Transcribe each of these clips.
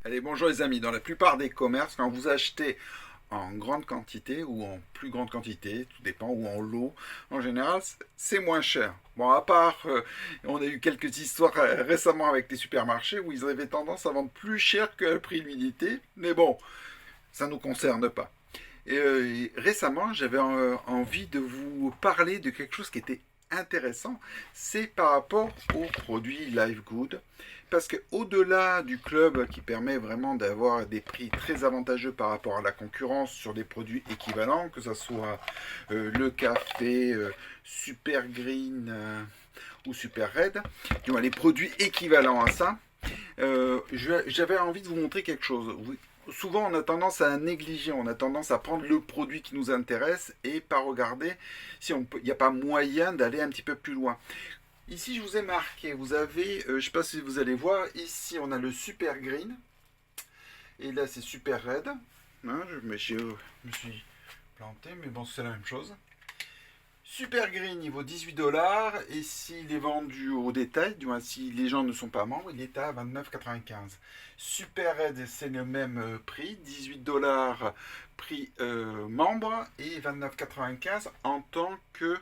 Allez, bonjour les amis. Dans la plupart des commerces, quand vous achetez en grande quantité ou en plus grande quantité, tout dépend, ou en lot, en général, c'est moins cher. Bon, à part, on a eu quelques histoires récemment avec les supermarchés où ils avaient tendance à vendre plus cher que le prix de l'unité, mais bon, ça ne nous concerne pas. Et récemment, j'avais envie de vous parler de quelque chose qui était intéressant, c'est par rapport aux produits Live Good. Parce que au-delà du club qui permet vraiment d'avoir des prix très avantageux par rapport à la concurrence sur des produits équivalents, que ce soit le café Super Green ou Super Red, du moins les produits équivalents à ça, j'avais envie de vous montrer quelque chose. Souvent, on a tendance à négliger, on a tendance à prendre le produit qui nous intéresse et pas regarder si il n'y a pas moyen d'aller un petit peu plus loin. Ici, je vous ai marqué, vous avez, je ne sais pas si vous allez voir, ici on a le Super Green et là c'est Super Red. Hein, je me suis planté, mais bon, c'est la même chose. Super Green, il vaut 18 $ et s'il est vendu au détail, du moins si les gens ne sont pas membres, il est à 29,95 $. Super Red, c'est le même prix, 18 $ prix membre et 29,95 € en tant que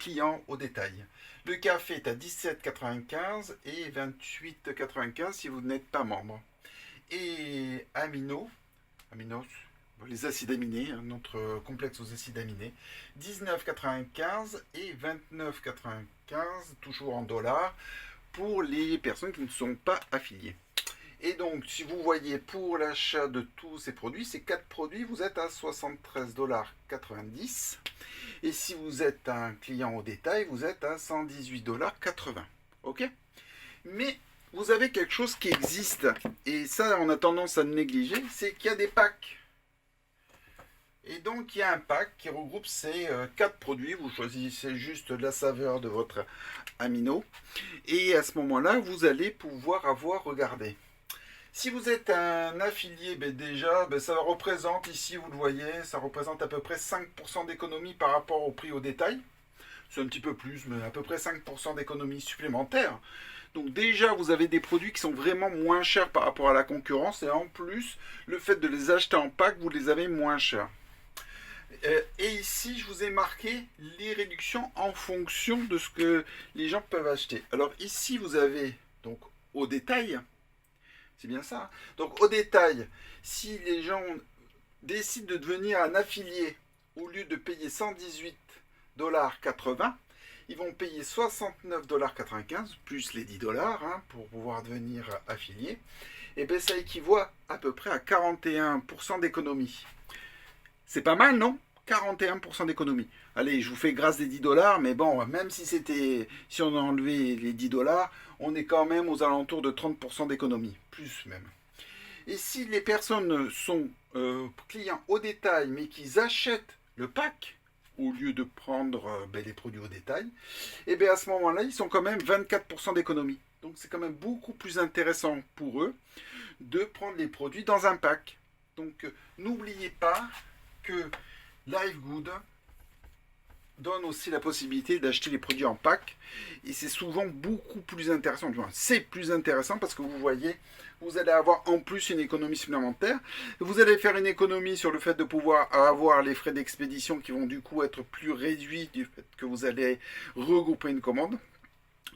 client au détail. Le café est à 17,95 € et 28,95 € si vous n'êtes pas membre. Et aminos, les acides aminés, notre complexe aux acides aminés, 19,95 € et 29,95 €, toujours en dollars, pour les personnes qui ne sont pas affiliées. Et donc, si vous voyez, pour l'achat de tous ces produits, ces 4 produits, vous êtes à 73,90 $. Et si vous êtes un client au détail, vous êtes à 118,80 $. Ok? Mais vous avez quelque chose qui existe, et ça, on a tendance à le négliger, c'est qu'il y a des packs. Et donc, il y a un pack qui regroupe ces 4 produits. Vous choisissez juste la saveur de votre amino. Et à ce moment-là, vous allez pouvoir regardé. Si vous êtes un affilié, déjà, ça représente, ici vous le voyez, ça représente à peu près 5% d'économie par rapport au prix au détail. C'est un petit peu plus, mais à peu près 5% d'économie supplémentaire. Donc déjà, vous avez des produits qui sont vraiment moins chers par rapport à la concurrence. Et en plus, le fait de les acheter en pack, vous les avez moins chers. Et ici, je vous ai marqué les réductions en fonction de ce que les gens peuvent acheter. Alors ici, vous avez donc au détail. C'est bien ça. Donc au détail, si les gens décident de devenir un affilié, au lieu de payer 118,80 $, ils vont payer 69,95 $ plus les 10 $ pour pouvoir devenir affilié. Et bien ça équivaut à peu près à 41% d'économie. C'est pas mal, non? 41% d'économie. Allez, je vous fais grâce des 10 $, mais bon, même si on a enlevé les 10 $, on est quand même aux alentours de 30% d'économie, plus même. Et si les personnes sont clients au détail, mais qu'ils achètent le pack, au lieu de prendre les produits au détail, et bien à ce moment-là, ils sont quand même 24% d'économie. Donc c'est quand même beaucoup plus intéressant pour eux de prendre les produits dans un pack. Donc n'oubliez pas que Live Good donne aussi la possibilité d'acheter les produits en pack et c'est souvent beaucoup plus intéressant. C'est plus intéressant parce que vous voyez, vous allez avoir en plus une économie supplémentaire. Vous allez faire une économie sur le fait de pouvoir avoir les frais d'expédition qui vont du coup être plus réduits du fait que vous allez regrouper une commande.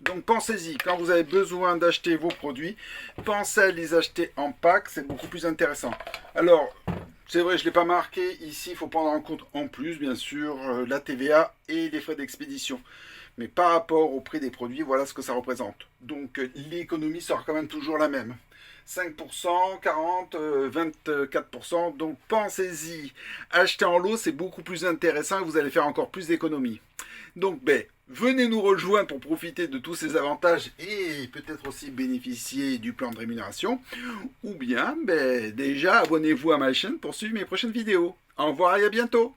Donc pensez-y, quand vous avez besoin d'acheter vos produits, pensez à les acheter en pack, c'est beaucoup plus intéressant. Alors, c'est vrai, je ne l'ai pas marqué, ici il faut prendre en compte en plus, bien sûr, la TVA et les frais d'expédition. Mais par rapport au prix des produits, voilà ce que ça représente. Donc l'économie sera quand même toujours la même. 5%, 40, 24%, donc pensez-y. Acheter en lot, c'est beaucoup plus intéressant et vous allez faire encore plus d'économies. Donc, venez nous rejoindre pour profiter de tous ces avantages et peut-être aussi bénéficier du plan de rémunération. Ou bien, déjà, abonnez-vous à ma chaîne pour suivre mes prochaines vidéos. Au revoir et à bientôt.